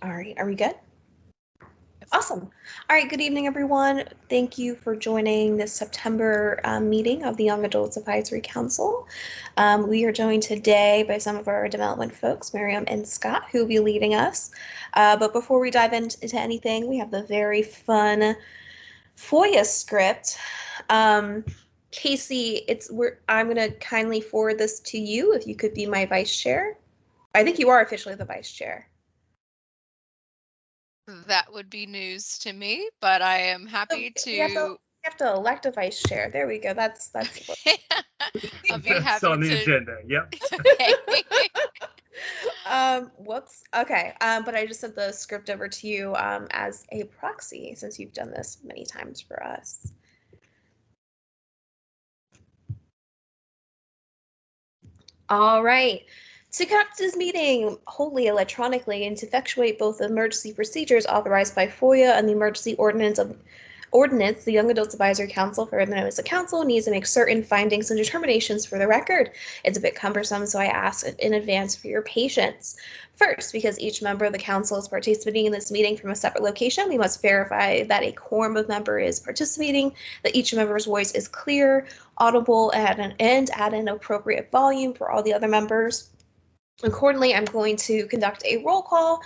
All right, are we good? Awesome. All right, good evening, everyone. Thank you for joining this September meeting of the Young Adults Advisory Council. We are joined today by some of our development folks, Miriam and Scott, who will be leading us. But before we dive into anything, we have the very fun Foia script. Casey, I'm going to kindly forward this to you if you could be my vice chair. I think you are officially the vice chair. That would be news to me, but I am happy to. You have to elect a vice chair. There we go. That's. I'll be happy That's on the to. agenda. Yep. Okay. Whoops. Okay. But I just sent the script over to you as a proxy since you've done this many times for us. All right. To conduct this meeting wholly electronically and to effectuate both the emergency procedures authorized by FOIA and the emergency ordinance, the Young Adults Advisory Council, further known as the Council, needs to make certain findings and determinations for the record. It's a bit cumbersome, so I ask in advance for your patience. First, because each member of the Council is participating in this meeting from a separate location, we must verify that a quorum of members is participating, that each member's voice is clear, audible, and at an appropriate volume for all the other members. Accordingly, I'm going to conduct a roll call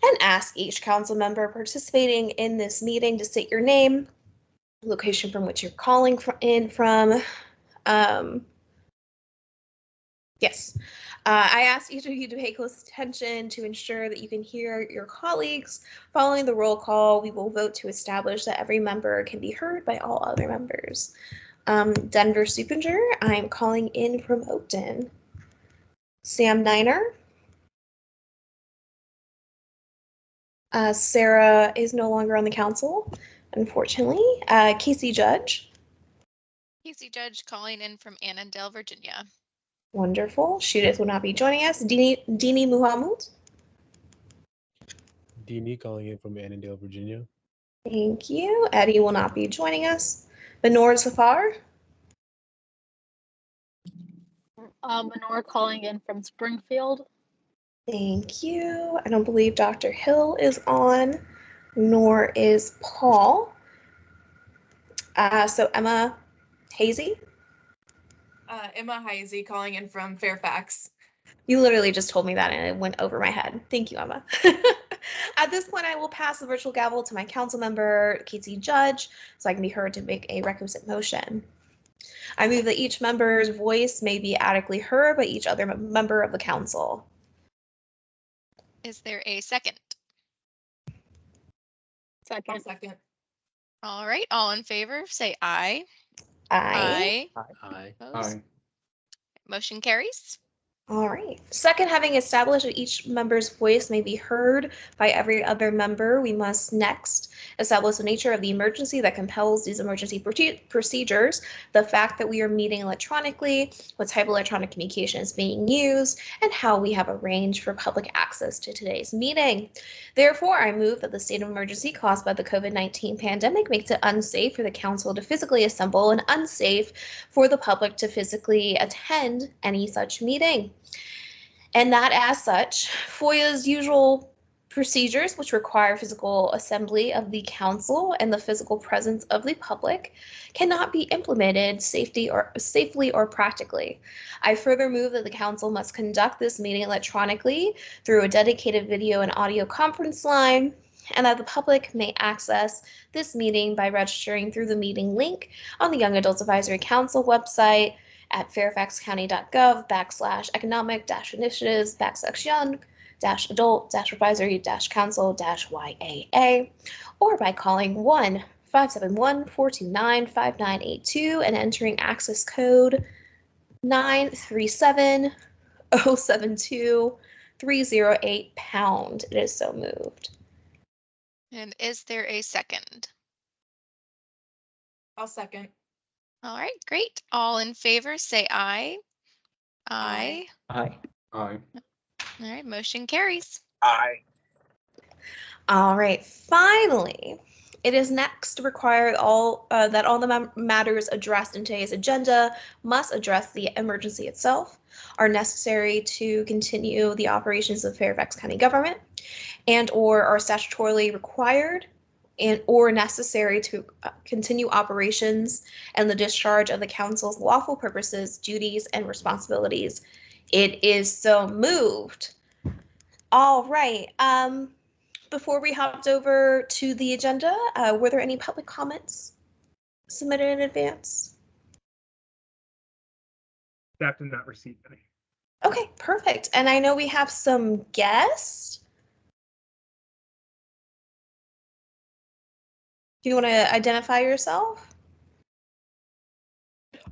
and ask each council member participating in this meeting to state your name, location from which you're calling in from. Yes. I ask each of you to pay close attention to ensure that you can hear your colleagues. Following the roll call, we will vote to establish that every member can be heard by all other members. Denver Supinger, I'm calling in from Oakton. Sam Niner. Sarah is no longer on the council, unfortunately. Casey Judge. Casey Judge calling in from Annandale, Virginia. Wonderful. Judith will not be joining us. Dini Muhammad. Dini calling in from Annandale, Virginia. Thank you. Eddie will not be joining us. Benor Safar. Benor calling in from Springfield. Thank you. I don't believe Dr. Hill is on, nor is Paul. So Emma Hazy. Emma Hazy calling in from Fairfax. You literally just told me that and it went over my head. Thank you, Emma. At this point, I will pass the virtual gavel to my council member, Casey Judge, so I can be heard to make a requisite motion. I move that each member's voice may be adequately heard by each other member of the council. Is there a second? Second. All right, all in favor, say aye. Aye. Aye. Aye. Motion carries. All right. Second, having established that each member's voice may be heard by every other member, we must next establish the nature of the emergency that compels these emergency procedures, the fact that we are meeting electronically, what type of electronic communication is being used, and how we have arranged for public access to today's meeting. Therefore, I move that the state of emergency caused by the COVID-19 pandemic makes it unsafe for the council to physically assemble and unsafe for the public to physically attend any such meeting. And that as such, FOIA's usual procedures, which require physical assembly of the council and the physical presence of the public, cannot be implemented safely or practically. I further move that the council must conduct this meeting electronically through a dedicated video and audio conference line, and that the public may access this meeting by registering through the meeting link on the Young Adults Advisory Council website at fairfaxcounty.gov/economic-initiatives/adult-advisory-council-YAA, or by calling 1-571-429-5982 and entering access code 937-072-308#. It is so moved. And is there a second? I'll second. All right, great. All in favor, say aye. Aye. Aye. All right, motion carries. Aye. All right, finally, it is next required that all the matters addressed in today's agenda must address the emergency itself, are necessary to continue the operations of Fairfax County government, and or are statutorily required and or necessary to continue operations and the discharge of the council's lawful purposes, duties, and responsibilities. It is so moved. All right. Before we hopped over to the agenda, were there any public comments submitted in advance? Staff did not receive any. Okay, perfect. And I know we have some guests. Do you want to identify yourself?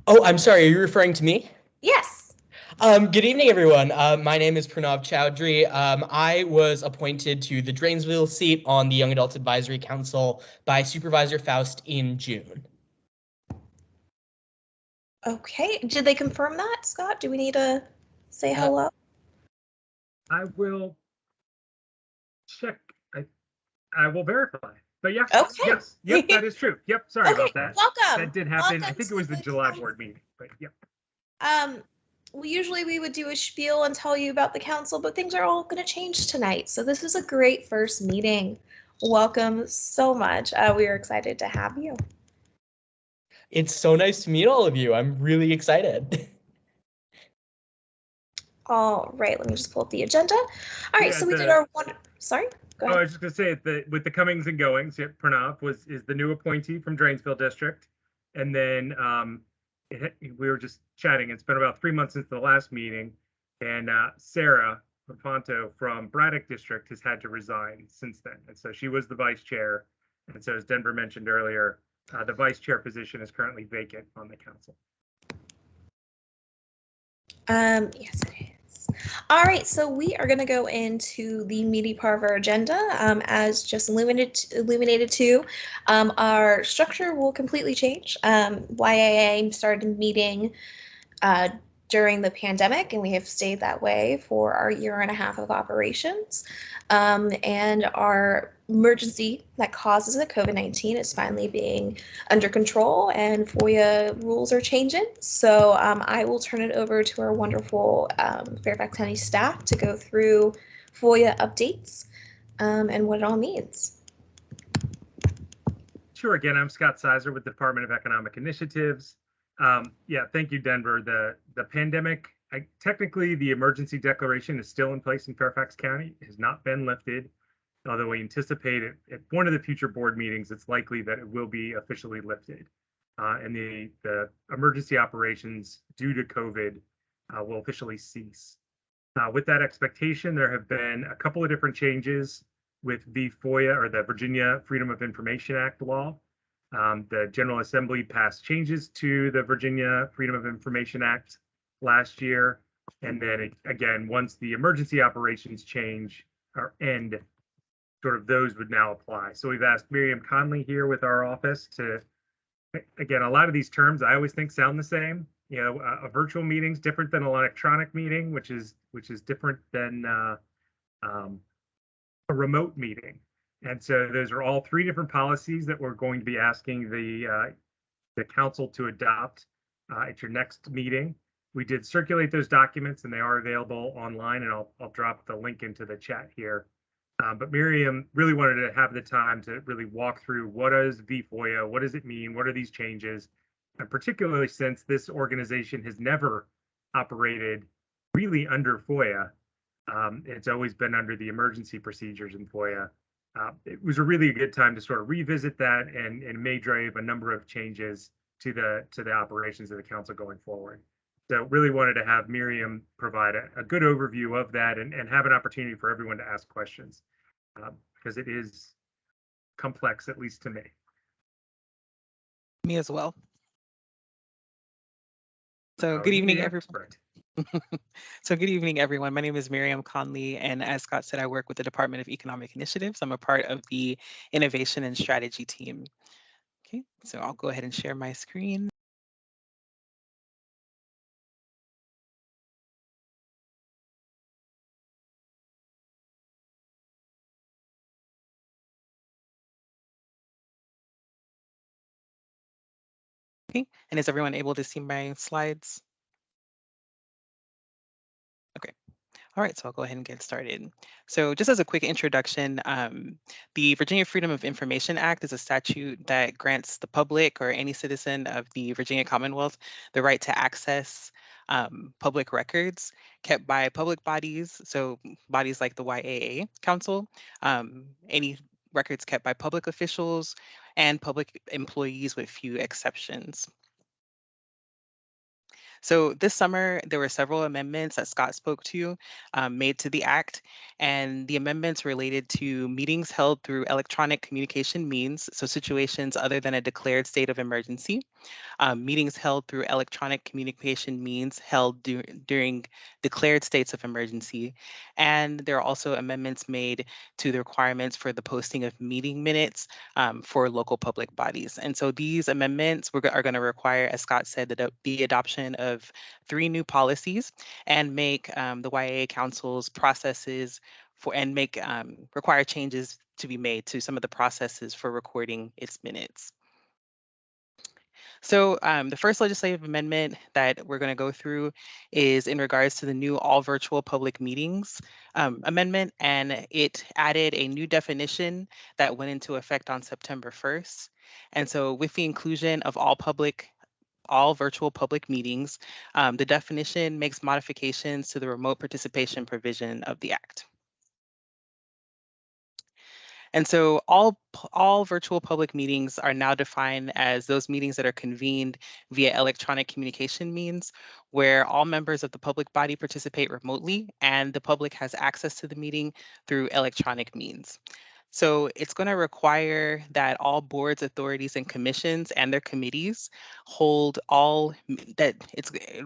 Oh, I'm sorry. Are you referring to me? Yes. Good evening, everyone. My name is Pranav Chowdhury. I was appointed to the Drainsville seat on the Young Adult Advisory Council by Supervisor Faust in June. Okay. Did they confirm that, Scott? Do we need to say hello? I will check. I will verify. But yeah, Okay. yes, yep, that is true. Yep, sorry Okay, about that. welcome. That did happen. I Welcome think to it was the the July council. board meeting, but yep. Well, usually we would do a spiel and tell you about the council, but things are all going to change tonight. So this is a great first meeting. Welcome so much. We are excited to have you. It's so nice to meet all of you. I'm really excited. All right, let me just pull up the agenda. All right, Yeah, so we did our one. Sorry, go Oh, ahead. I was just gonna say with the comings and goings, yep, Pranav is the new appointee from Drainsville District, and then we were just chatting. It's been about 3 months since the last meeting, and Sarah Raponto from Braddock District has had to resign since then, and so she was the vice chair, and so as Denver mentioned earlier, the vice chair position is currently vacant on the council. Yes, it is. All right, so we are going to go into the meaty part of our agenda. As just illuminated to, our structure will completely change. YAA started meeting during the pandemic, and we have stayed that way for our year and a half of operations. And our emergency that causes the COVID-19 is finally being under control, and Foia rules are changing. So I will turn it over to our wonderful Fairfax County staff to go through Foia updates and what it all means. Sure. Again, I'm Scott Sizer with the Department of Economic Initiatives. Yeah, thank you, Denver. The pandemic, technically the emergency declaration is still in place in Fairfax County. It has not been lifted, although we anticipate it at one of the future board meetings, it's likely that it will be officially lifted. And the emergency operations due to COVID will officially cease. With that expectation, there have been a couple of different changes with the FOIA, or the Virginia Freedom of Information Act law. The General Assembly passed changes to the Virginia Freedom of Information Act last year. And then again, once the emergency operations change or end, sort of those would now apply. So we've asked Miriam Conley here with our office to, again, a lot of these terms I always think sound the same. You know, a virtual meeting's different than an electronic meeting, which is different than a remote meeting. And so those are all three different policies that we're going to be asking the council to adopt at your next meeting. We did circulate those documents and they are available online, and I'll drop the link into the chat here. But Miriam really wanted to have the time to really walk through what is VFOIA, what does it mean, what are these changes, and particularly since this organization has never operated really under FOIA. It's always been under the emergency procedures in FOIA. It was a really good time to sort of revisit that and may drive a number of changes to the operations of the council going forward. So really wanted to have Miriam provide a good overview of that and have an opportunity for everyone to ask questions because it is complex, at least to me. Me as well. So good evening, everyone. So good evening, everyone. My name is Miriam Conley, and as Scott said, I work with the Department of Economic Initiatives. I'm a part of the Innovation and Strategy team. Okay, so I'll go ahead and share my screen. Okay, and is everyone able to see my slides? Okay. All right, so I'll go ahead and get started. So just as a quick introduction, the Virginia Freedom of Information Act is a statute that grants the public or any citizen of the Virginia Commonwealth the right to access public records kept by public bodies, so bodies like the YAA Council, any records kept by public officials and public employees with few exceptions. So this summer, there were several amendments that Scott spoke to made to the act, and the amendments related to meetings held through electronic communication means, so situations other than a declared state of emergency, meetings held through electronic communication means held during declared states of emergency. And there are also amendments made to the requirements for the posting of meeting minutes for local public bodies. And so these amendments are going to require, as Scott said, the adoption of 3 new policies and make the YA Council's processes and make require changes to be made to some of the processes for recording its minutes. So the first legislative amendment that we're going to go through is in regards to the new all virtual public meetings amendment, and it added a new definition that went into effect on September 1st. And so with the inclusion of all virtual public meetings, the definition makes modifications to the remote participation provision of the Act. And so all virtual public meetings are now defined as those meetings that are convened via electronic communication means, where all members of the public body participate remotely and the public has access to the meeting through electronic means. So it's going to require that all boards, authorities, and commissions and their committees it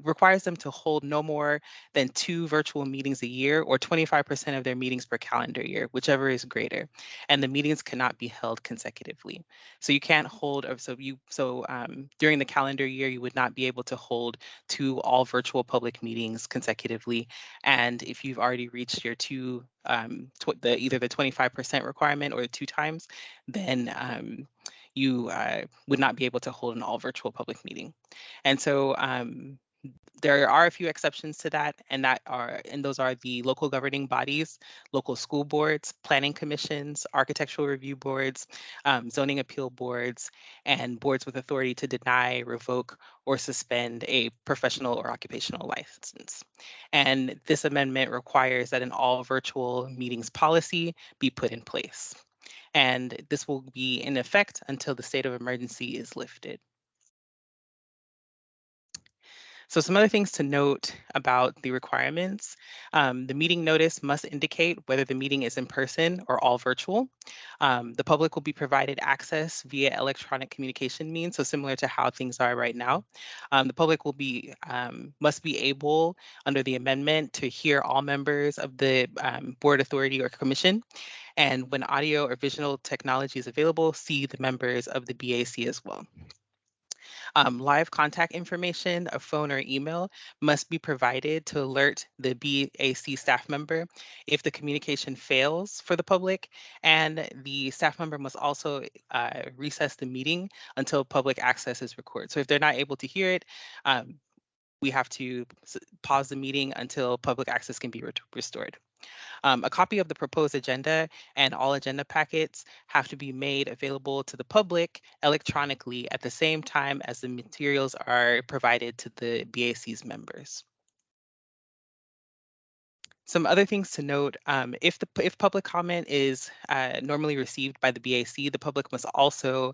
requires them to hold no more than 2 virtual meetings a year or 25% of their meetings per calendar year, whichever is greater. And the meetings cannot be held consecutively. So you can't hold, during the calendar year, you would not be able to hold 2 all virtual public meetings consecutively. And if you've already reached your either the 25% requirement or 2 times, then you would not be able to hold an all virtual public meeting. And so there are a few exceptions to that, and those are the local governing bodies, local school boards, planning commissions, architectural review boards, zoning appeal boards, and boards with authority to deny, revoke, or suspend a professional or occupational license. And this amendment requires that an all virtual meetings policy be put in place. And this will be in effect until the state of emergency is lifted. So some other things to note about the requirements. The meeting notice must indicate whether the meeting is in person or all virtual. The public will be provided access via electronic communication means, so similar to how things are right now. The public must be able, under the amendment, to hear all members of the board, authority, or commission. And when audio or visual technology is available, see the members of the BAC as well. Live contact information, a phone or email, must be provided to alert the BAC staff member if the communication fails for the public, and the staff member must also recess the meeting until public access is recorded. So if they're not able to hear it, we have to pause the meeting until public access can be restored. A copy of the proposed agenda and all agenda packets have to be made available to the public electronically at the same time as the materials are provided to the BAC's members. Some other things to note, if public comment is normally received by the BAC, the public must also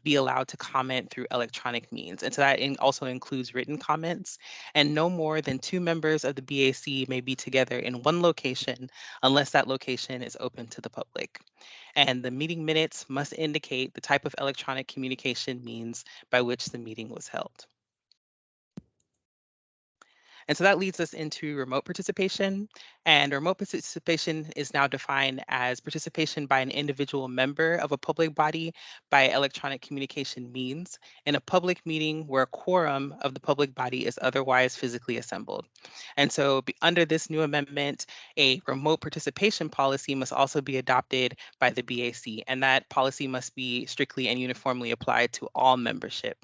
be allowed to comment through electronic means. And so that also includes written comments. And no more than 2 members of the BAC may be together in one location unless that location is open to the public. And the meeting minutes must indicate the type of electronic communication means by which the meeting was held. And so that leads us into remote participation. And remote participation is now defined as participation by an individual member of a public body by electronic communication means in a public meeting where a quorum of the public body is otherwise physically assembled. And so under this new amendment, a remote participation policy must also be adopted by the BAC, and that policy must be strictly and uniformly applied to all membership.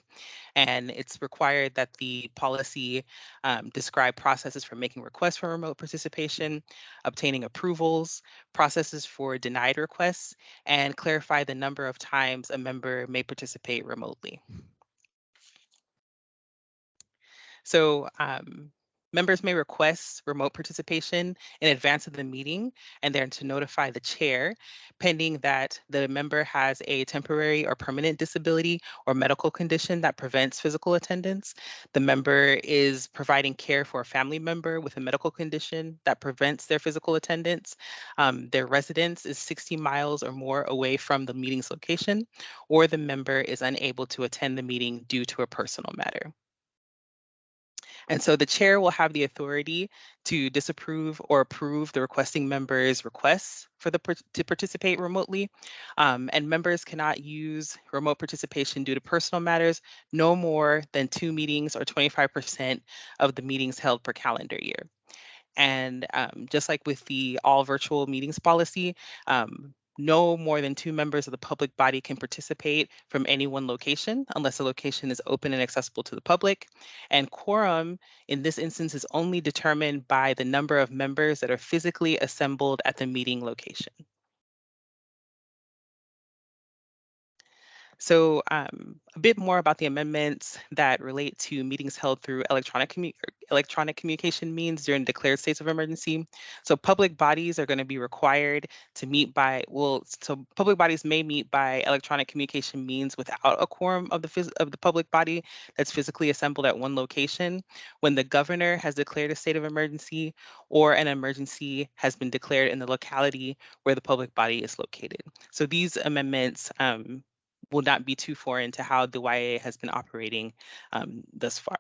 and it's required that the policy describe processes for making requests for remote participation, obtaining approvals, processes for denied requests, and clarify the number of times a member may participate remotely. So members may request remote participation in advance of the meeting and then to notify the chair, pending that the member has a temporary or permanent disability or medical condition that prevents physical attendance. The member is providing care for a family member with a medical condition that prevents their physical attendance. Their residence is 60 miles or more away from the meeting's location, or the member is unable to attend the meeting due to a personal matter. And so the chair will have the authority to disapprove or approve the requesting member's requests for to participate remotely. And members cannot use remote participation due to personal matters no more than 2 meetings or 25% of the meetings held per calendar year. And just like with the all virtual meetings policy, no more than 2 members of the public body can participate from any one location unless the location is open and accessible to the public. And quorum in this instance is only determined by the number of members that are physically assembled at the meeting location. So a bit more about the amendments that relate to meetings held through electronic communication means during declared states of emergency. So public bodies are going to be required to meet by, so public bodies may meet by electronic communication means without a quorum of the public body that's physically assembled at one location when the governor has declared a state of emergency or an emergency has been declared in the locality where the public body is located. So these amendments will not be too foreign to how the YA has been operating thus far.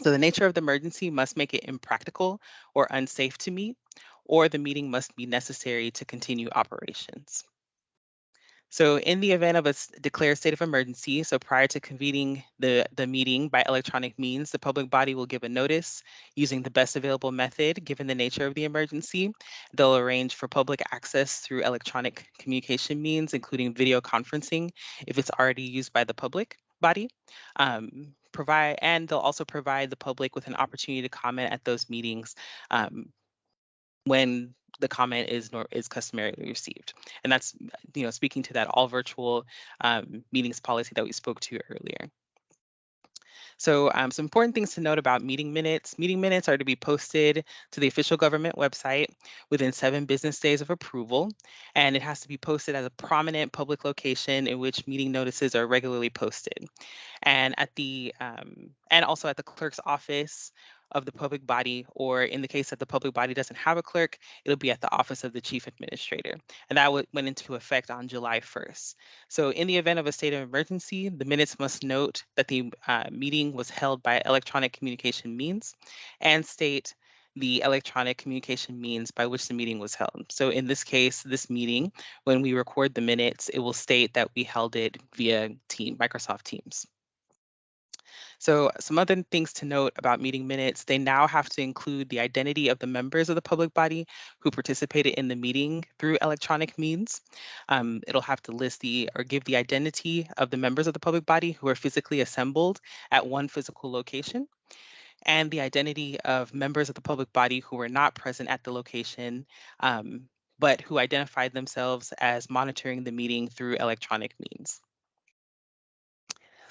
So the nature of the emergency must make it impractical or unsafe to meet, or the meeting must be necessary to continue operations. So in the event of a declared state of emergency, so prior to convening the meeting by electronic means, the public body will give a notice using the best available method given the nature of the emergency. They'll arrange for public access through electronic communication means, including video conferencing, if it's already used by the public body. And they'll also provide the public with an opportunity to comment at those meetings when the comment is customarily received. And that's, speaking to that all virtual meetings policy that we spoke to earlier. So some important things to note about meeting minutes. Meeting minutes are to be posted to the official government website within 7 business days of approval. And it has to be posted as a prominent public location in which meeting notices are regularly posted. And at the and also at the clerk's office of the public body, or in the case that the public body doesn't have a clerk, it'll be at the office of the chief administrator. And that went into effect on July 1st. So in the event of a state of emergency, the minutes must note that the meeting was held by electronic communication means and state the electronic communication means by which the meeting was held. So in this case, this meeting, when we record the minutes, it will state that we held it via Microsoft Teams. So some other things to note about meeting minutes, they now have to include the identity of the members of the public body who participated in the meeting through electronic means. It'll have to list or give the identity of the members of the public body who are physically assembled at one physical location, and the identity of members of the public body who were not present at the location, but who identified themselves as monitoring the meeting through electronic means.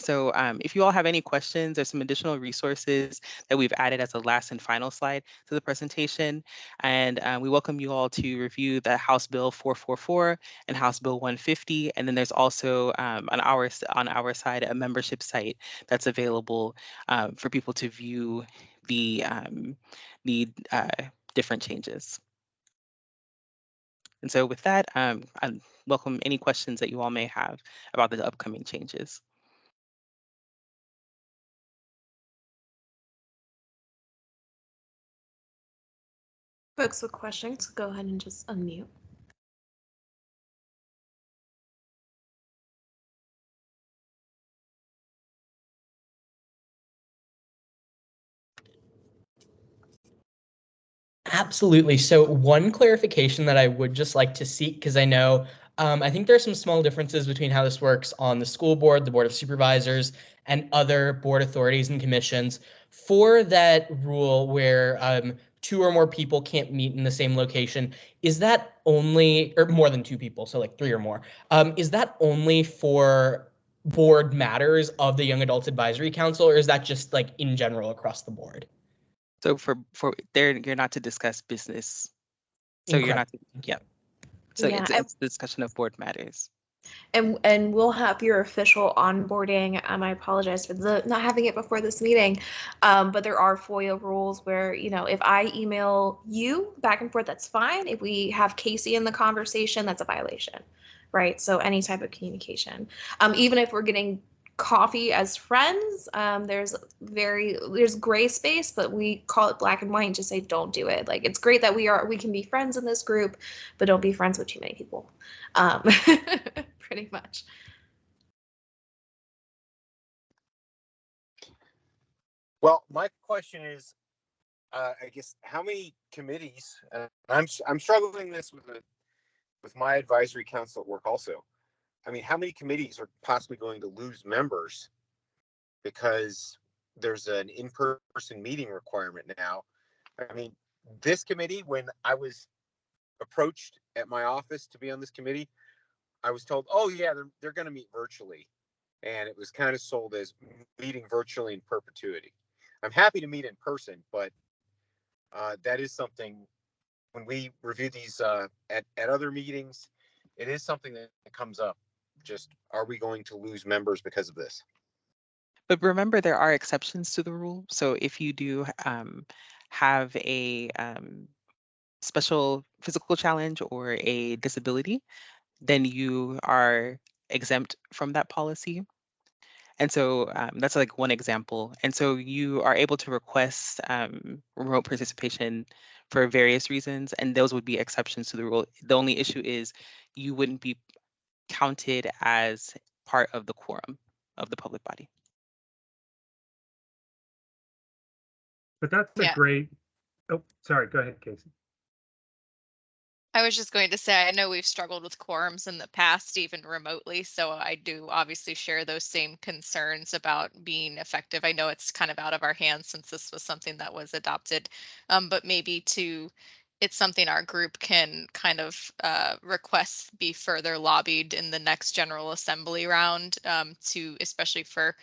So if you all have any questions, there's some additional resources that we've added as a last and final slide to the presentation. And we welcome you all to review the House Bill 444 and House Bill 150. And then there's also on our side a membership site that's available for people to view the different changes. And so with that, I welcome any questions that you all may have about the upcoming changes. Folks with questions, go ahead and just unmute. Absolutely. So one clarification that I would just like to seek, because I know I think there are some small differences between how this works on the school board, the board of supervisors, and other board authorities and commissions. For that rule where 2 or more people can't meet in the same location, is that only, or more than 2 people, so like 3 or more, is that only for board matters of the Young Adults Advisory Council, or is that just like in general across the board? So for there, you're not to discuss business. So you're not, yeah. So Yeah, it's the discussion of board matters. And we'll have your official onboarding. I apologize for not having it before this meeting, but there are FOIA rules where, you know, if I email you back and forth, that's fine. If we have Casey in the conversation, that's a violation, right? So any type of communication, even if we're getting coffee as friends, there's gray space, but we call it black and white and just say don't do it. Like, it's great that we can be friends in this group, but don't be friends with too many people. Pretty much. Well, my question is, I guess, how many committees? I'm struggling this with my advisory council at work also. I mean, how many committees are possibly going to lose members because there's an in-person meeting requirement now? I mean, this committee, when I was approached at my office to be on this committee, I was told, oh yeah, they're going to meet virtually. And it was kind of sold as meeting virtually in perpetuity. I'm happy to meet in person, but that is something, when we review these at other meetings, it is something that comes up. Just, are we going to lose members because of this? But remember, there are exceptions to the rule. So if you do have a special physical challenge or a disability, then you are exempt from that policy. And so that's like one example. And so you are able to request remote participation for various reasons, and those would be exceptions to the rule. The only issue is you wouldn't be counted as part of the quorum of the public body. But that's a Yeah. great, oh, sorry, go ahead, Casey. I was just going to say, I know we've struggled with quorums in the past, even remotely, so I do obviously share those same concerns about being effective. I know it's kind of out of our hands since this was something that was adopted, but maybe it's something our group can kind of request be further lobbied in the next General Assembly round, to, especially for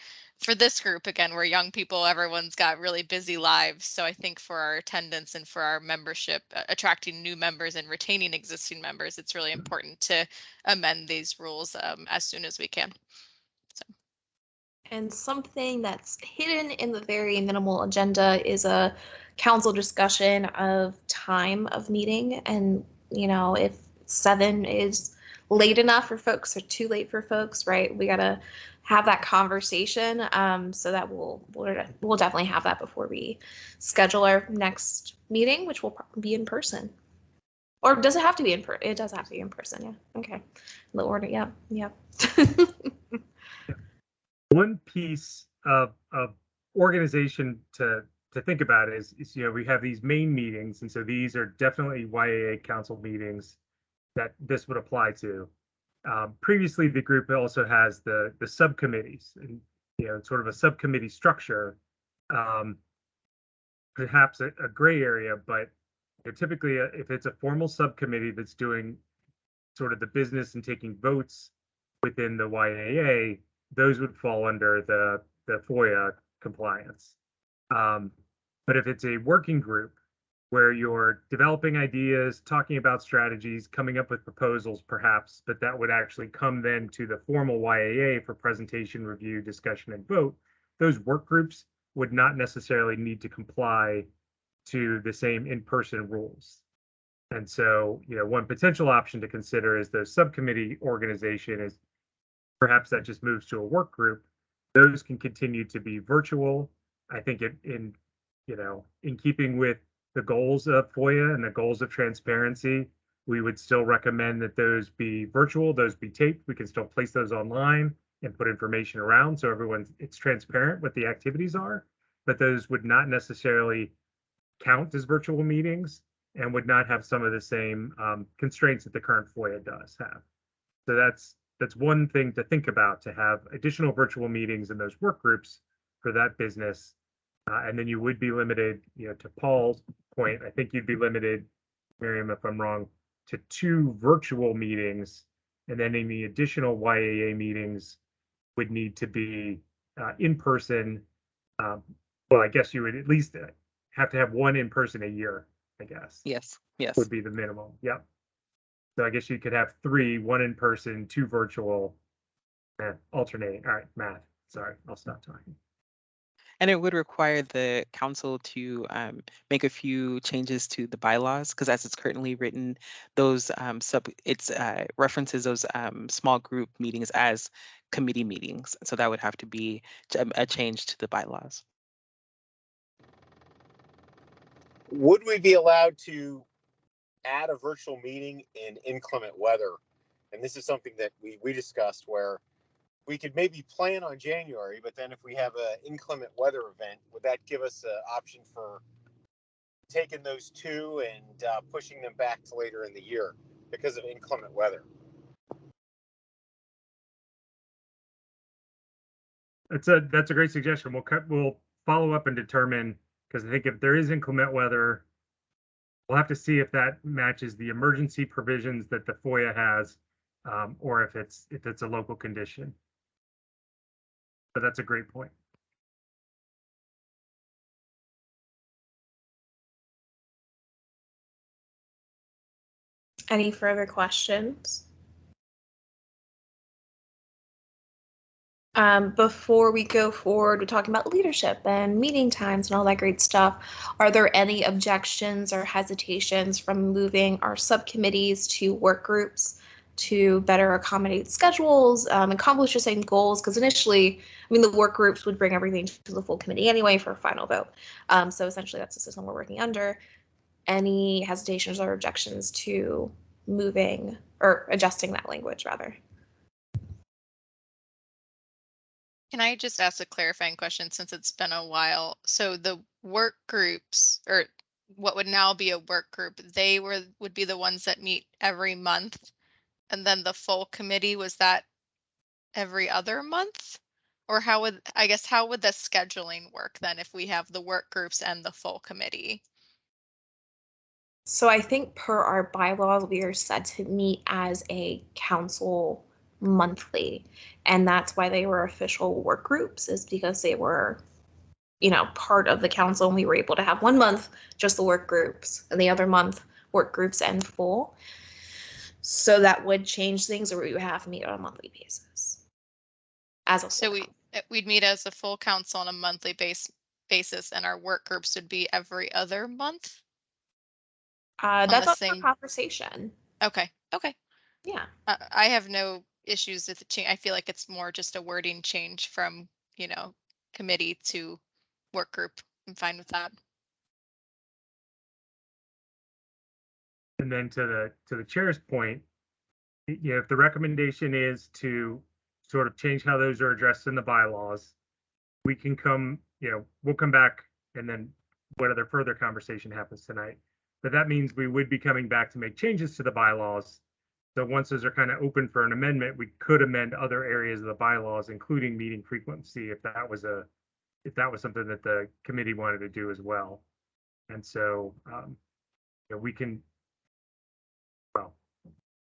this group, again, we're young people, everyone's got really busy lives. So I think for our attendance and for our membership, attracting new members and retaining existing members, it's really important to amend these rules as soon as we can. So. And something that's hidden in the very minimal agenda is a council discussion of time of meeting. And, you know, if 7 is late enough for folks or too late for folks, right? We gotta have that conversation. So that we'll definitely have that before we schedule our next meeting, which will be in person. Or does it have to be in person? It does have to be in person. Yeah. Okay. The order. Yeah. Yeah. One piece of organization to think about is, you know, we have these main meetings, and so these are definitely YAA council meetings that this would apply to. Previously, the group also has the subcommittees, and, you know, sort of a subcommittee structure, perhaps a gray area, but, you know, typically if it's a formal subcommittee that's doing sort of the business and taking votes within the YAA, those would fall under the FOIA compliance. But if it's a working group where you're developing ideas, talking about strategies, coming up with proposals perhaps, but that would actually come then to the formal YAA for presentation, review, discussion, and vote, those work groups would not necessarily need to comply to the same in-person rules. And so, you know, one potential option to consider is the subcommittee organization is perhaps that just moves to a work group. Those can continue to be virtual. I think in keeping with the goals of FOIA and the goals of transparency, we would still recommend that those be virtual, those be taped. We can still place those online and put information around so it's transparent what the activities are, but those would not necessarily count as virtual meetings and would not have some of the same constraints that the current FOIA does have. So that's one thing to think about, to have additional virtual meetings in those work groups for that business. And then you would be limited, to Paul's point, I think you'd be limited, Miriam, if I'm wrong, to 2 virtual meetings. And then any additional YAA meetings would need to be in person. Well, I guess you would at least have to have 1 in person a year, I guess. Yes, yes. Would be the minimum. Yep. So I guess you could have 3, 1 in person, 2 virtual, and alternating. All right, math. Sorry, I'll stop talking. And it would require the council to make a few changes to the bylaws, because as it's currently written, those references those small group meetings as committee meetings. So that would have to be a change to the bylaws. Would we be allowed to add a virtual meeting in inclement weather? And this is something that we discussed, where we could maybe plan on January, but then if we have an inclement weather event, would that give us an option for taking those 2 and pushing them back to later in the year because of inclement weather? That's a great suggestion. We'll follow up and determine, because I think if there is inclement weather, we'll have to see if that matches the emergency provisions that the FOIA has, or if it's a local condition. But that's a great point. Any further questions? Before we go forward, we're talking about leadership and meeting times and all that great stuff. Are there any objections or hesitations from moving our subcommittees to work groups to better accommodate schedules, accomplish the same goals? Because initially, the work groups would bring everything to the full committee anyway for a final vote. So essentially, that's the system we're working under. Any hesitations or objections to moving or adjusting that language, rather? Can I just ask a clarifying question, since it's been a while? So the work groups, or what would now be a work group, they would be the ones that meet every month, and then the full committee, was that every other month? Or how would the scheduling work then if we have the work groups and the full committee? So I think per our bylaws, we are set to meet as a council monthly. And that's why they were official work groups, is because they were, part of the council, and we were able to have 1 month just the work groups and the other month work groups and full. So that would change things, or we would have to meet on a monthly basis. So we'd meet as a full council on a monthly basis, and our work groups would be every other month? That's up for conversation. Okay. Yeah. I have no issues with the change. I feel like it's more just a wording change from, committee to work group. I'm fine with that. And then to the chair's point, if the recommendation is to sort of change how those are addressed in the bylaws, we can we'll come back, and then what other further conversation happens tonight. But that means we would be coming back to make changes to the bylaws. So once those are kind of open for an amendment, we could amend other areas of the bylaws, including meeting frequency, if that was something that the committee wanted to do as well. And so we can, well,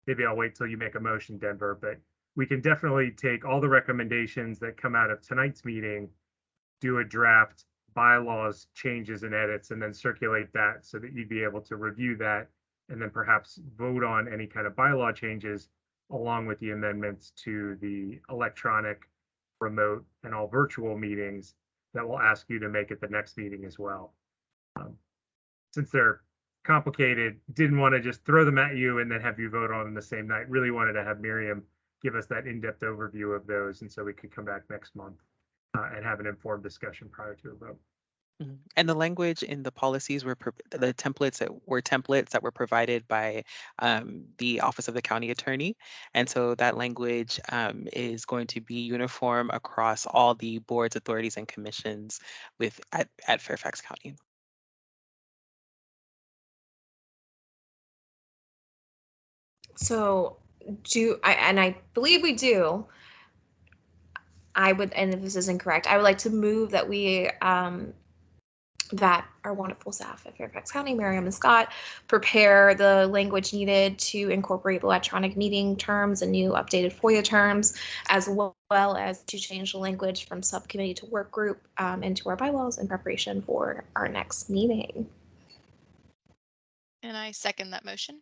maybe I'll wait till you make a motion, Denver, but we can definitely take all the recommendations that come out of tonight's meeting, do a draft bylaws changes and edits, and then circulate that so that you'd be able to review that and then perhaps vote on any kind of bylaw changes along with the amendments to the electronic, remote, and all virtual meetings that we'll ask you to make at the next meeting as well. Since they're complicated, didn't want to just throw them at you and then have you vote on them the same night. Really wanted to have Miriam give us that in-depth overview of those, and so we could come back next month and have an informed discussion prior to a vote. And the language in the policies were the templates that were provided by the Office of the County Attorney. And so that language is going to be uniform across all the boards, authorities, and commissions at Fairfax County. So I believe we do. I would, and if this is incorrect, I would like to move that we that our wonderful staff at Fairfax County, Miriam and Scott, prepare the language needed to incorporate electronic meeting terms and new updated FOIA terms, as well as to change the language from subcommittee to work group into our bylaws in preparation for our next meeting. And I second that motion.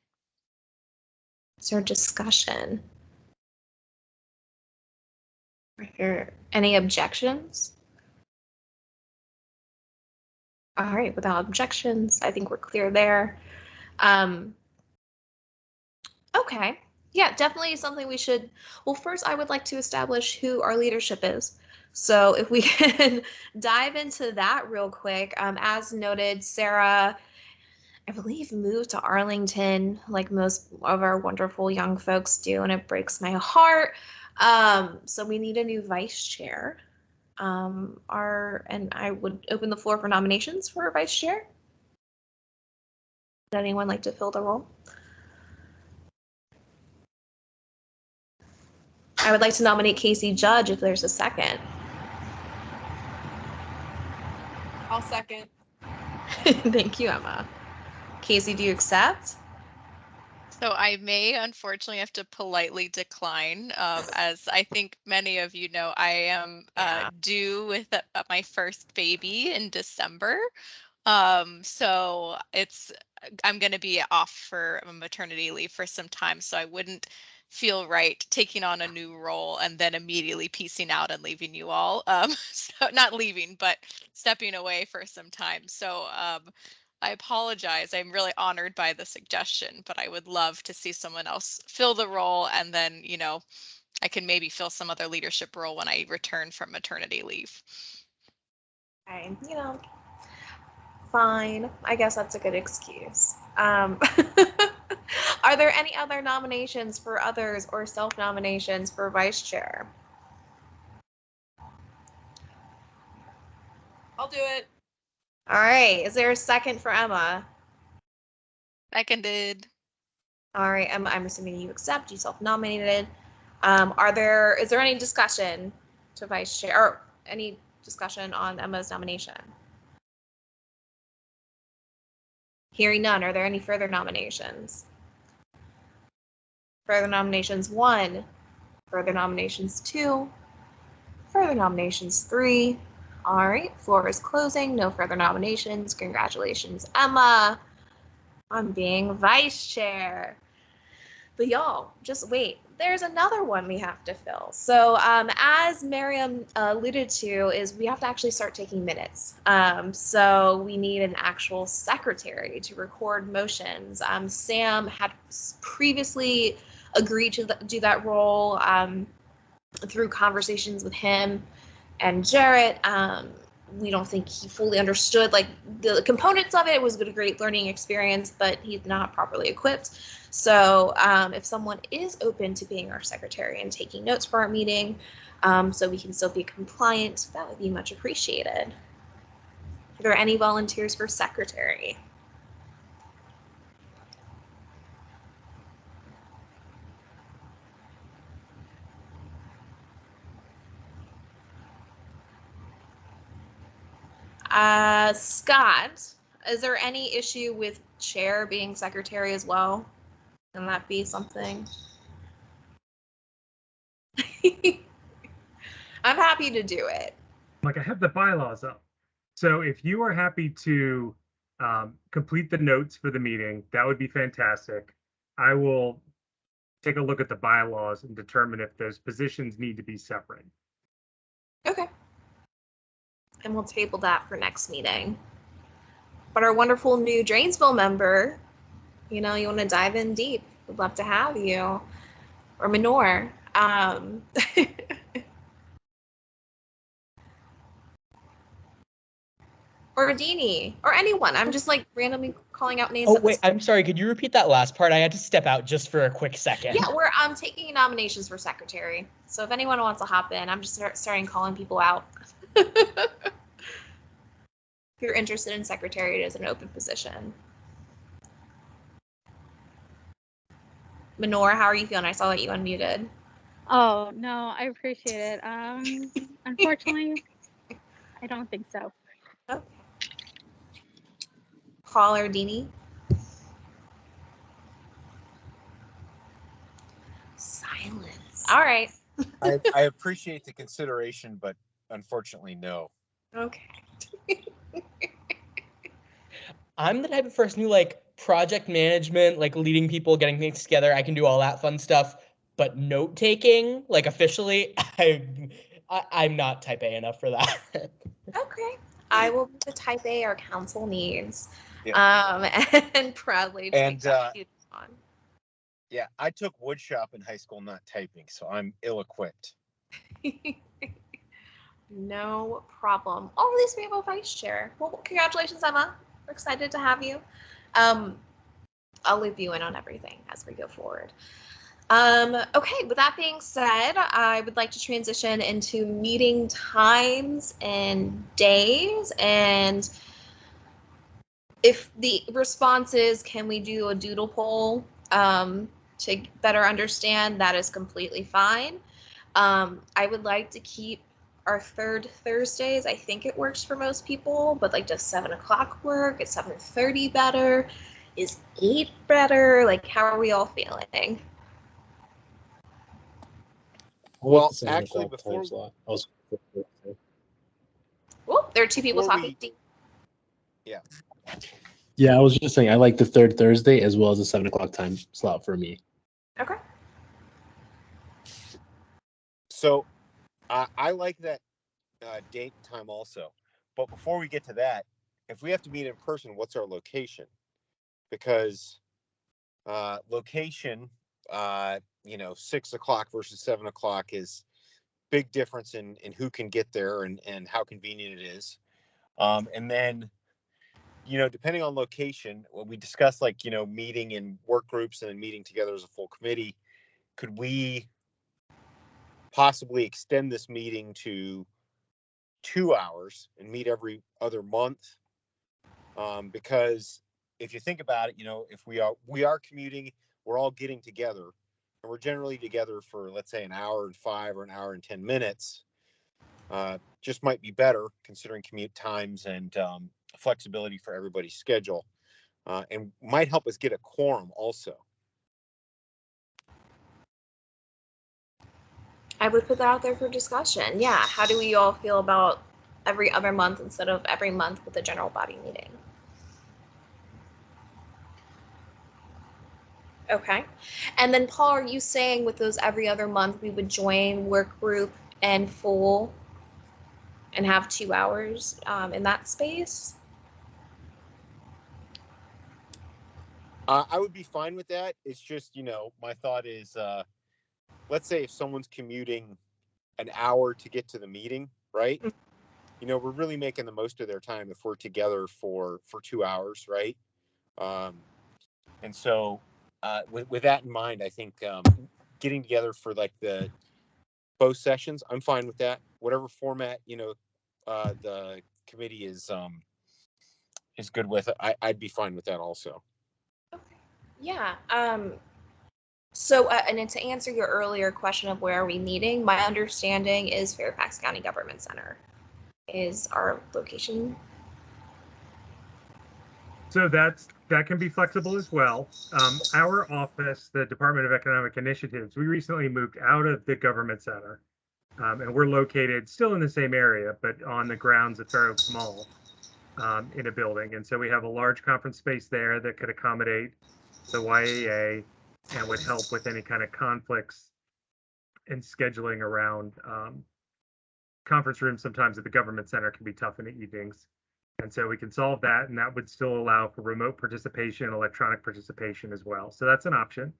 Is there discussion? Are there any objections? All right, without objections, I think we're clear there. Okay, yeah, definitely something we should, well, first I would like to establish who our leadership is. So if we can dive into that real quick, as noted, Sarah, I believe, moved to Arlington like most of our wonderful young folks do, and it breaks my heart. So we need a new vice chair. And I would open the floor for nominations for a vice chair. Would anyone like to fill the role? I would like to nominate Casey Judge if there's a second. I'll second. Thank you, Emma. Casey, do you accept? So I may unfortunately have to politely decline, as I think many of you know, I am due with my first baby in December. So I'm going to be off for maternity leave for some time, so I wouldn't feel right taking on a new role and then immediately piecing out and leaving you all. So not leaving, but stepping away for some time. So I apologize. I'm really honored by the suggestion, but I would love to see someone else fill the role, and then, you know, I can maybe fill some other leadership role when I return from maternity leave. Okay, you know, fine. I guess that's a good excuse. Are there any other nominations for others or self-nominations for vice chair? I'll do it. All right, is there a second for Emma? Seconded. All right, Emma, I'm assuming you accept, you self-nominated. Is there any discussion to vice chair, or any discussion on Emma's nomination? Hearing none, are there any further nominations? Further nominations 1, further nominations 2, further nominations 3. All right, floor is closing, no further nominations. Congratulations, Emma, on being vice chair. But y'all, just wait. There's another one we have to fill. So as Miriam alluded to, is we have to actually start taking minutes. So we need an actual secretary to record motions. Sam had previously agreed to do that role through conversations with him and Jarrett. We don't think he fully understood like the components of it. It was a great learning experience, but he's not properly equipped. So if someone is open to being our secretary and taking notes for our meeting, so we can still be compliant, that would be much appreciated. Are there any volunteers for secretary? Scott, is there any issue with chair being secretary as well? Can that be something? I'm happy to do it. Like, I have the bylaws up. So if you are happy to complete the notes for the meeting, that would be fantastic. I will take a look at the bylaws and determine if those positions need to be separate. Okay. And we'll table that for next meeting. But our wonderful new Drainsville member, you know, you want to dive in deep, we'd love to have you. Or Minor. Or Adini, or anyone. I'm just like randomly calling out names. Oh, wait, I'm sorry. Could you repeat that last part? I had to step out just for a quick second. Yeah, we're taking nominations for secretary. So if anyone wants to hop in, I'm just starting calling people out. If you're interested in secretary, it is an open position. Minor, how are you feeling? I saw that you unmuted. Oh, no, I appreciate it. Unfortunately, I don't think so. Okay. Paul or Dini? Silence. All right. I appreciate the consideration, but unfortunately, no. Okay. I'm the type of person who like project management, like leading people, getting things together. I can do all that fun stuff, but note taking, like officially, I'm not type A enough for that. Okay. I will be the type A our council needs. Yeah. And proudly take And that duty on. yeah, I took woodshop in high school, not typing, so I'm ill-equipped. No problem. Oh, at least we have a vice chair. Well, congratulations, Emma. We're excited to have you. I'll loop you in on everything as we go forward. Okay, with that being said, I would like to transition into meeting times and days. And if the response is, can we do a doodle poll to better understand, that is completely fine. I would like to keep our third Thursdays. I think it works for most people, but like, does 7 o'clock work? Is 7:30 better? Is 8 better? Like, how are we all feeling? Well, The 7 actually, o'clock before time slot. I was. Oh, there are two people before talking. yeah, Yeah, I was just saying I like the third Thursday as well as the 7 o'clock time slot for me. Okay. so I like that date and time also. But before we get to that, if we have to meet in person, what's our location? Because location, 6 o'clock versus 7 o'clock is big difference in who can get there and how convenient it is. And then, depending on location, when we discuss like, meeting in work groups and then meeting together as a full committee, could we possibly extend this meeting to 2 hours and meet every other month? Because if you think about it, if we are commuting, we're all getting together, and we're generally together for, let's say, an hour and 5 or an hour and 10 minutes. Just might be better considering commute times and flexibility for everybody's schedule, and might help us get a quorum also. I would put that out there for discussion. Yeah. How do we all feel about every other month instead of every month with a general body meeting? Okay. And then, Paul, are you saying with those every other month we would join work group and full and have 2 hours in that space? I would be fine with that. It's just, my thought is, let's say if someone's commuting an hour to get to the meeting, right? We're really making the most of their time if we're together for 2 hours, right? And so with that in mind, I think getting together for like both sessions, I'm fine with that. Whatever format, the committee is good with, I'd be fine with that also. Okay. Yeah. So, and then to answer your earlier question of where are we meeting, my understanding is Fairfax County Government Center is our location. So that can be flexible as well. Our office, the Department of Economic Initiatives, we recently moved out of the government center, and we're located still in the same area, but on the grounds at Fair Oaks Mall, in a building. And so we have a large conference space there that could accommodate the YAA and would help with any kind of conflicts and scheduling around conference rooms. Sometimes at the government center can be tough in the evenings. And so we can solve that, and that would still allow for remote participation, electronic participation as well. So that's an option.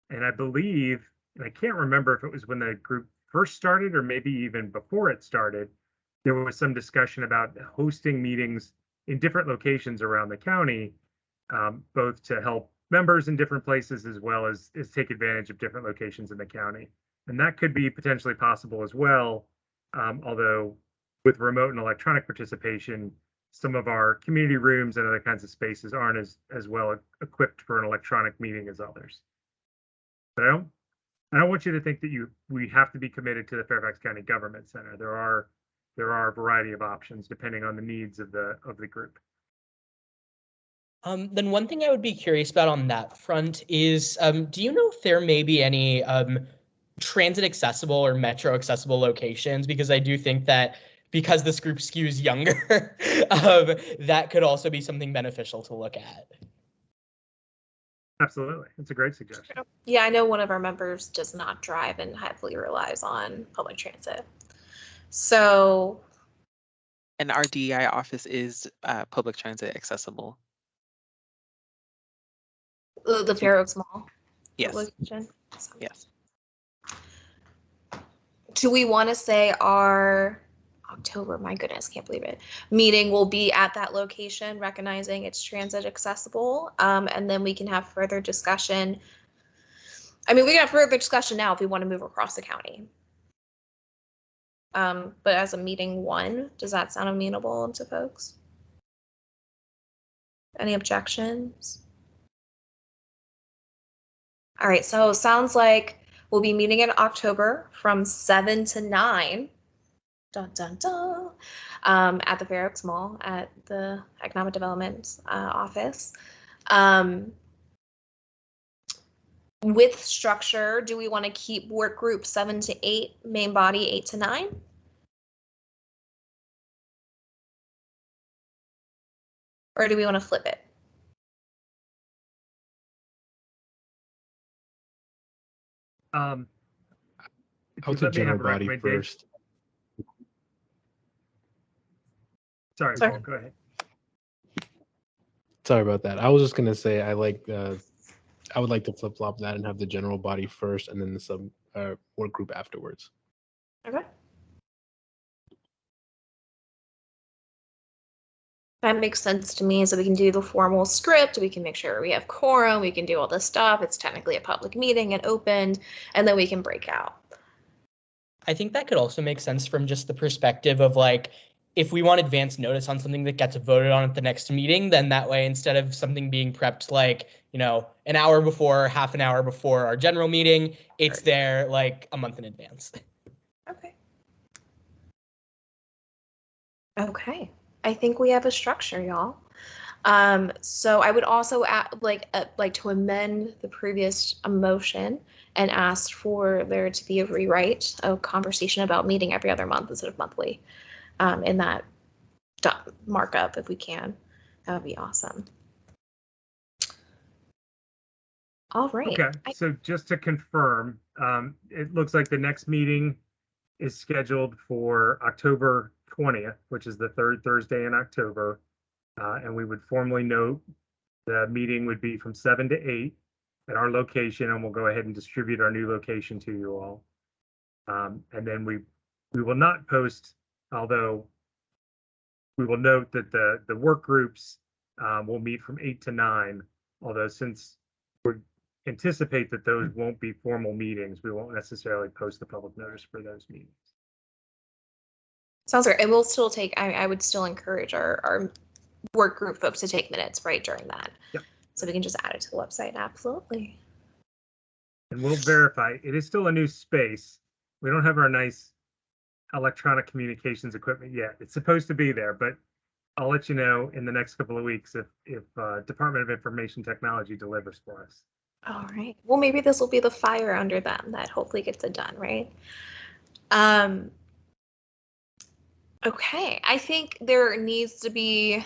And I believe, and I can't remember if it was when the group first started or maybe even before it started, there was some discussion about hosting meetings in different locations around the county, both to help members in different places as well as take advantage of different locations in the county. And that could be potentially possible as well, although with remote and electronic participation, some of our community rooms and other kinds of spaces aren't as well equipped for an electronic meeting as others. But I don't want you to think that we have to be committed to the Fairfax County Government Center. There are a variety of options depending on the needs of the group. Then one thing I would be curious about on that front is, do you know if there may be any transit accessible or metro accessible locations? Because I do think that because this group skews younger, that could also be something beneficial to look at. Absolutely. It's a great suggestion. Yeah, I know one of our members does not drive and heavily relies on public transit. So. And our DEI office is public transit accessible. The Fairfax Mall. Yes. Location. Yes. Do we want to say our October, my goodness, can't believe it, meeting will be at that location, recognizing it's transit accessible, and then we can have further discussion. I mean, we can have further discussion now if we want to move across the county. But as a meeting one, does that sound amenable to folks? Any objections? All right, so it sounds like we'll be meeting in October from 7 to 9. Dun, dun, dun, at the Fairfax Mall at the Economic Development office. With structure, do we want to keep work group 7 to 8, main body 8 to 9? Or do we want to flip it? I would say general body first. Sorry, Paul, go ahead. Sorry about that. I was just gonna say I would like to flip flop that and have the general body first, and then the sub work group afterwards. Okay. That makes sense to me. So we can do the formal script. We can make sure we have quorum. We can do all this stuff. It's technically a public meeting and opened, and then we can break out. I think that could also make sense from just the perspective of like, if we want advance notice on something that gets voted on at the next meeting, then that way, instead of something being prepped like, you know, an hour before, half an hour before our general meeting, it's there like a month in advance. Okay. Okay. I think we have a structure, y'all. So I would also like to amend the previous motion and ask for there to be a rewrite, a conversation about meeting every other month instead of monthly, in that markup if we can. That would be awesome. All right. Okay, so just to confirm, it looks like the next meeting is scheduled for October 20th, which is the third Thursday in October. And we would formally note the meeting would be from 7 to 8 at our location, and we'll go ahead and distribute our new location to you all. And then we will not post, although we will note that the work groups will meet from 8 to 9, although since we anticipate that those won't be formal meetings, we won't necessarily post the public notice for those meetings. Sounds great. And we'll still take, I would still encourage our work group folks to take minutes right during that. Yep. So we can just add it to the website. Absolutely. And we'll verify it is still a new space. We don't have our nice electronic communications equipment yet. It's supposed to be there, but I'll let you know in the next couple of weeks if Department of Information Technology delivers for us. All right. Well, maybe this will be the fire under them that hopefully gets it done, right? Okay. I think there needs to be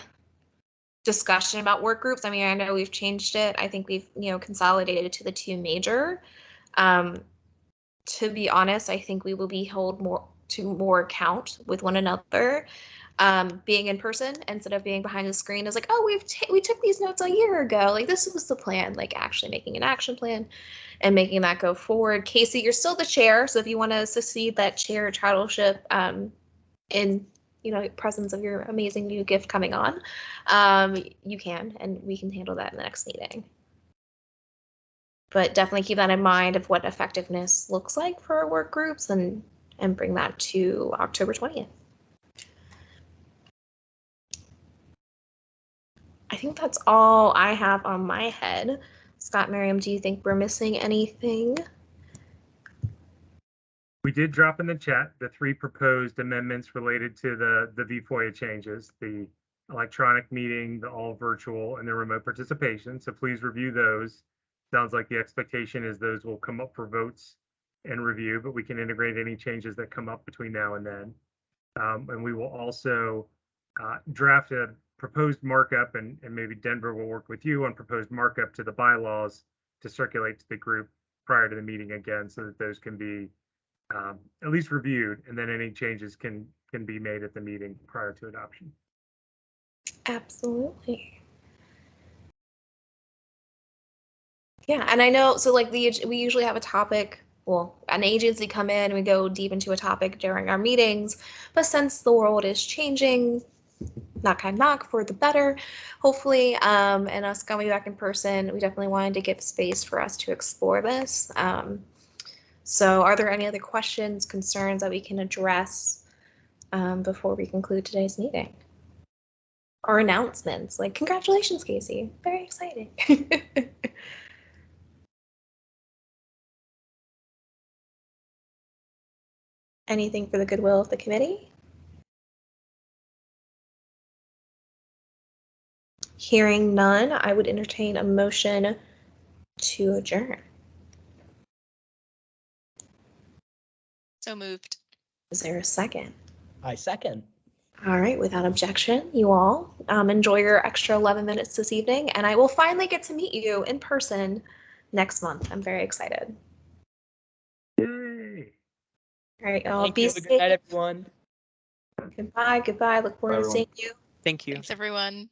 discussion about work groups. I mean, I know we've changed it. I think we've, consolidated it to the 2 major. To be honest, I think we will be held more account with one another, being in person instead of being behind the screen. Is like, oh, we took these notes a year ago. Like, this was the plan. Like, actually making an action plan and making that go forward. Casey, you're still the chair, so if you want to succeed that chair titleship, in presence of your amazing new gift coming on, you can, and we can handle that in the next meeting. But definitely keep that in mind of what effectiveness looks like for our work groups, and bring that to October 20th. I think that's all I have on my head. Scott, Miriam, do you think we're missing anything? We did drop in the chat the 3 proposed amendments related to the VFOIA changes, the electronic meeting, the all virtual, and the remote participation. So please review those. Sounds like the expectation is those will come up for votes and review, but we can integrate any changes that come up between now and then. And we will also draft a proposed markup, and maybe Denver will work with you on proposed markup to the bylaws to circulate to the group prior to the meeting again, so that those can be at least reviewed, and then any changes can be made at the meeting prior to adoption. Absolutely. Yeah, and I know, so like we usually have a topic, well, an agency come in and we go deep into a topic during our meetings, but since the world is changing, knock on knock, for the better, hopefully, and us coming back in person, we definitely wanted to give space for us to explore this. So are there any other questions, concerns that we can address before we conclude today's meeting? Or announcements, like congratulations, Casey, very exciting. Anything for the goodwill of the committee? Hearing none, I would entertain a motion to adjourn. So moved. Is there a second? I second. All right, without objection, you all enjoy your extra 11 minutes this evening, and I will finally get to meet you in person next month. I'm very excited. Yay! All right, y'all, Thank be you. safe. Good night, everyone. Goodbye, goodbye. Look forward to seeing you. Thank you. Thanks, everyone.